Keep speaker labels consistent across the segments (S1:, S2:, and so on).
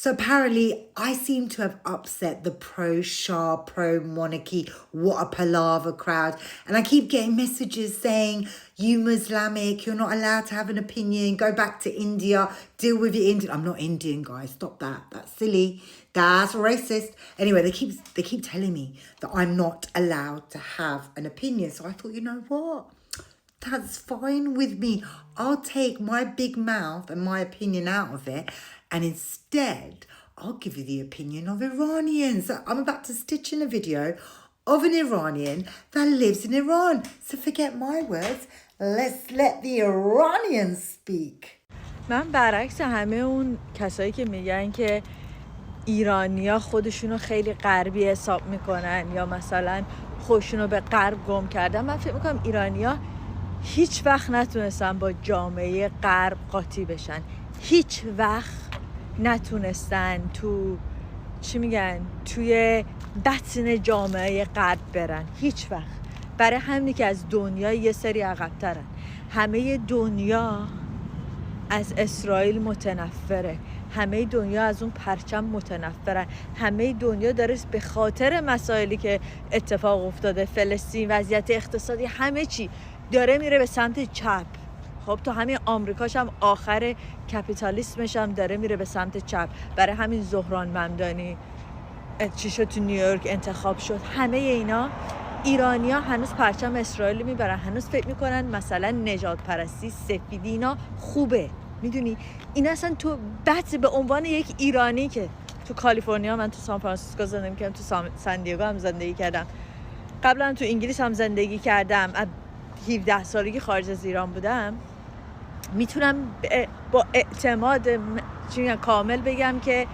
S1: So apparently I seem to have upset the pro-Shah, pro-monarchy, what a palaver crowd. And I keep getting messages saying, you Islamic, you're not allowed to have an opinion, go back to India, deal with your Indian. I'm not Indian, guys, stop that. That's silly, that's racist. Anyway, they keep telling me that I'm not allowed to have an opinion. So I thought, you know what? That's fine with me. I'll take my big mouth and my opinion out of it, and instead I'll give you the opinion of Iranians. So I'm about to stitch in a video of an Iranian that lives in Iran. So forget my words. Let's let the Iranians speak.
S2: من برعکس همه اون کسایی که میگن که ایرانیا خودشونو خیلی غربی حساب میکنن یا مثلا خودشونو به غرب گم کردن، من فکر میکنم ایرانیا هیچ وقت نتونستن با جامعه غرب قاطی بشن. هیچ وقت نتونستن توی بطن جامعه غرب برن. هیچ وقت. برای همینی که از دنیا یه سری عقب‌ترن. همه دنیا از اسرائیل متنفره. همه دنیا از اون پرچم متنفرن. همه دنیا داره به خاطر مسائلی که اتفاق افتاده، فلسطین، وضعیت اقتصادی، همه چی داره میره به سمت چپ. خب تو همین آمریکاش هم آخر کپیتالیسمش هم داره میره به سمت چپ. برای همین زهران ممدانی چی شد تو نیویورک انتخاب شد. همه اینا ایرانیا هنوز پرچم اسرائیل میبرن، هنوز فکر میکنن مثلا نژاد پرستی، سفیدی اینا خوبه. میدونی این اصلا تو به عنوان یک ایرانی که تو کالیفرنیا، من تو سان فرانسیسکو زندگی میکردم، تو سان دیگو هم زندگی کردم، قبلا تو انگلیس هم زندگی کردم، 17 سالگی خارج از ایران بودم، میتونم با اعتماد کامل بگم که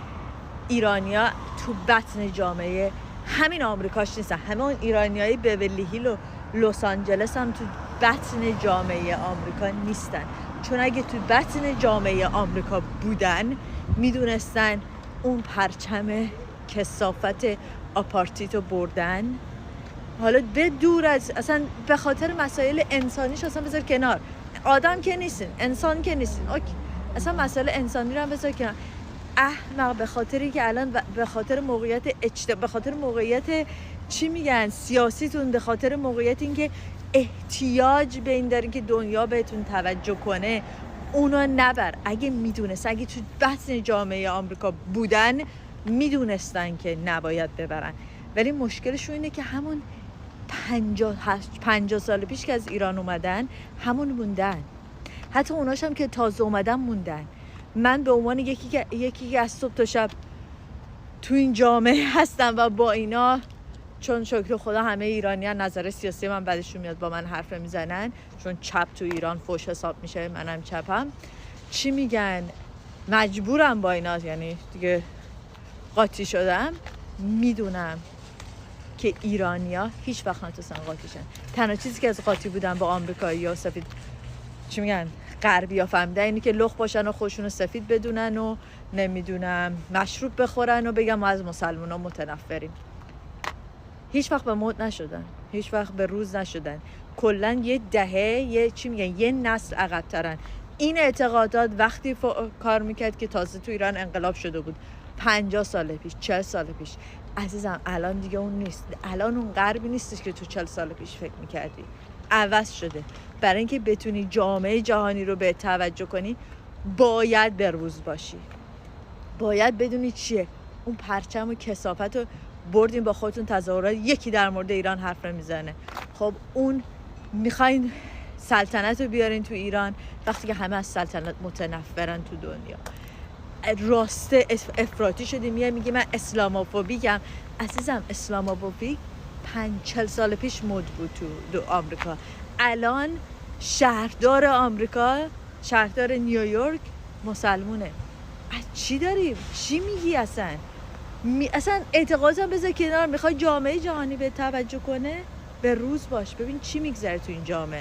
S2: ایرانیا تو بطن جامعه همین آمریکاش نیستن. همه اون ایرانیای بیولی هیل و لس آنجلس هم تو بطن جامعه آمریکا نیستن. چون اگه تو بطن جامعه آمریکا بودن میدونستن اون پرچم کثافت آپارتیتو بردن. حالا به دور از اصلا به خاطر مسائل انسانیش اصلا بذار کنار، آدم که نیستین، انسان که نیستین، اوکی، اصلا مسائل انسانی رو هم بذار کنار. احمق به خاطری که الان به خاطر موقعیت به خاطر موقعیت چی میگن سیاسیتون، به خاطر موقعیت این که احتیاج به این دارین که دنیا بهتون توجه کنه، اونا نبر. اگه میدونست، اگه تو بطن جامعه آمریکا بودن میدونستن که نباید ببرن. ولی مشکلشون اینه که همون 50 سال پیش که از ایران اومدن همون موندن. حتی اوناش هم که تازه اومدن موندن. من به عنوان یکی که از صبح تا شب تو این جامعه هستم و با اینا، چون شکر خدا همه ایرانیان نظر سیاسی من بعدشون میاد با من حرف میزنن، چون چپ تو ایران فوش حساب میشه، منم چپم، چی میگن، مجبورم با اینا، یعنی دیگه قاطی شدم. میدونم که ایرانیا هیچ وقت نتونستن قاطی شن. تنها چیزی که از قاطی بودن با آمریکایی و سفید چی میگن غربی ها فهمیدن اینی که لخ باشن و خودشونو سفید بدونن و نمیدونم مشروب بخورن و بگم ما از مسلمونا متنفریم. هیچ وقت به موت نشدن، هیچ وقت به روز نشدن. کلا یه دهه یه نسل عقب‌ترن. این اعتقادات وقتی کار میکرد که تازه تو ایران انقلاب شده بود، 50 سال پیش، 40 سال پیش. عزیزم الان دیگه اون نیست. الان اون غربی نیستش که تو 40 سال پیش فکر میکردی. عوض شده. برای اینکه بتونی جامعه جهانی رو به توجه کنی باید بروز باشی. باید بدونی چیه. اون پرچم و کثافت رو بردین با خودتون تظاهرات، یکی در مورد ایران حرف نمیزنه. خب اون میخواین سلطنت رو بیارین تو ایران وقتی که همه از سلطنت متنفرن تو دنیا. راسته افراطی شدی، میگه من اسلاموفوبیکم. عزیزم اسلاموفوبیک 50 سال پیش مد بود تو آمریکا. الان شهردار آمریکا، شهردار نیویورک مسلمونه. از چی داری؟ چی میگی اصلا؟ اصلا اعتقادم بذار کنار. میخوای جامعه جهانی به توجه کنه؟ به روز باش، ببین چی میگذره تو این جامعه.